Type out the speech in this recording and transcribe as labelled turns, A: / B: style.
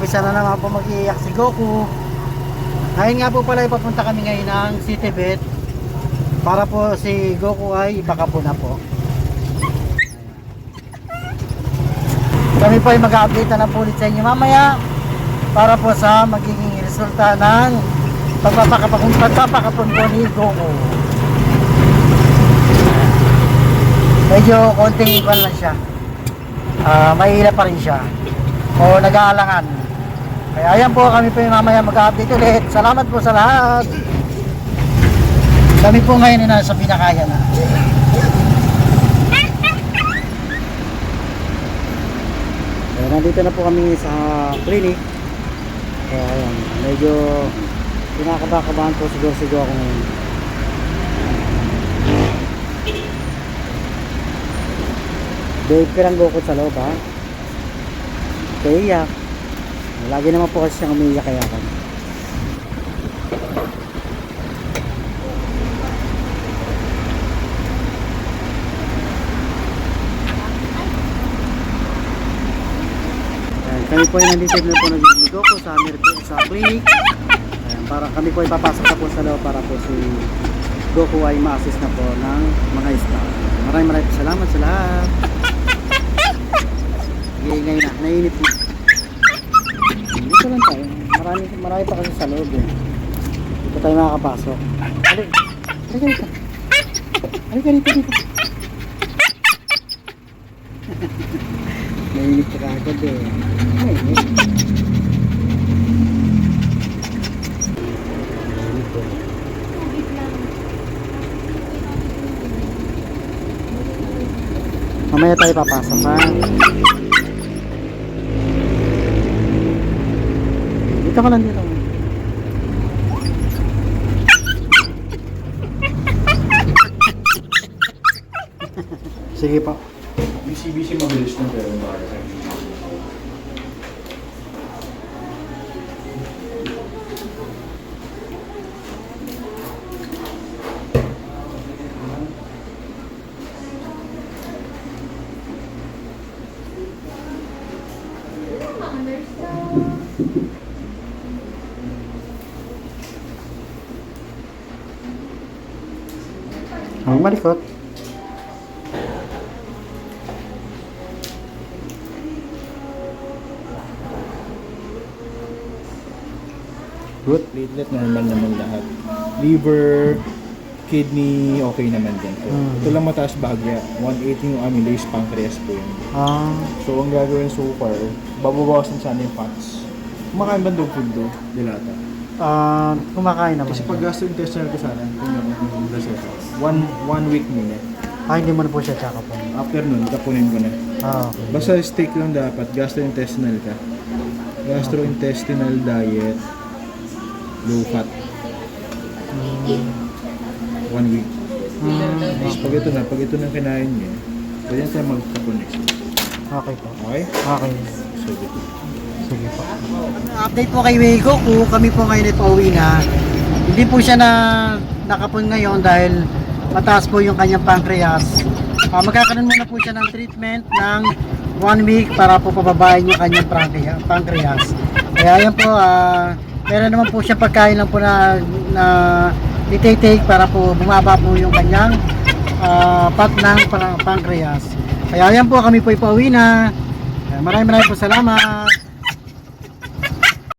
A: umpisa na naman po mag-iiyak si Goku. Ngayon nga po pala ipapunta kami ngayon ng City Vet para po si Goku ay ipakapo na po. Kami po ay mag-update na po ulit sa inyo mamaya para po sa magiging resulta ng pagpapakapon po ni Goku. Medyo konting ikon lang siya. Mahila pa rin siya o nag-aalangan. Kaya ayan po, kami po yung mamaya mag-update ulit. Salamat po sa lahat. Kami po ngayon na nasa pinakaya na. Kaya nandito na po kami sa clinic. Kaya ayan, medyo pinakabakabahan po siguro ako ngayon. Babe ka lang Goku sa loob ha. Kaya iyak. Lagi naman po kasi siyang umiiyak kaya kan. Kami po ay nandito na po nag-video ko sa clinic. Ayan, para kami po ay papasok na po sa loob para po si Goku ay ma-assist na po ng mga staff. Maraming salamat sa lahat. Ngayon na, nainip na. Dito lang tayo. Marami pa kasi sa loob eh. Dito tayo makakapasok. Halika dito. Halika dito. Nainip ka agad eh. Nainip. Mamaya tayo papasok ha. Dito ka lang dito. Sige pa.
B: BCBC mabilis na pero bakit sa
A: Ang malikot.
B: Good. Platelet normal naman lahat. Liver, kidney, okay naman din. So, ito lang mataas bahagya. 180 yung amylase, pancreas po yun. So, ang gagawin so far, babawasan sana yung fats. Kumakain ba dog food do? Dilata.
A: Kumakain naman.
B: Kasi pag gastrointestinal ko sana, yung reseta. One week muna.
A: Hindi mo na po siya tsaka po.
B: After nun, kapunin ko na.
A: Okay.
B: Basta steak lang dapat, gastrointestinal ka. Gastrointestinal diet, low fat. 1 week. Tapos pag ito na kinain niya, pwede na tayo magkapon next week.
A: Okay po.
B: Okay?
A: Okay.
B: Sige po.
A: Sige po. Update po kay Goku, kami po ngayon ay pauwi na. Hindi po siya nakapon ngayon dahil mataas po yung kanyang pancreas. Magkakaroon muna po siya ng treatment ng 1 week para po pababain yung kanyang pancreas. Kaya yan po, meron naman po siya pagkain lang po na i-take para po bumaba po yung kanyang fat ng pancreas. Kaya yan po, kami po ipauwi na. Maraming po salamat.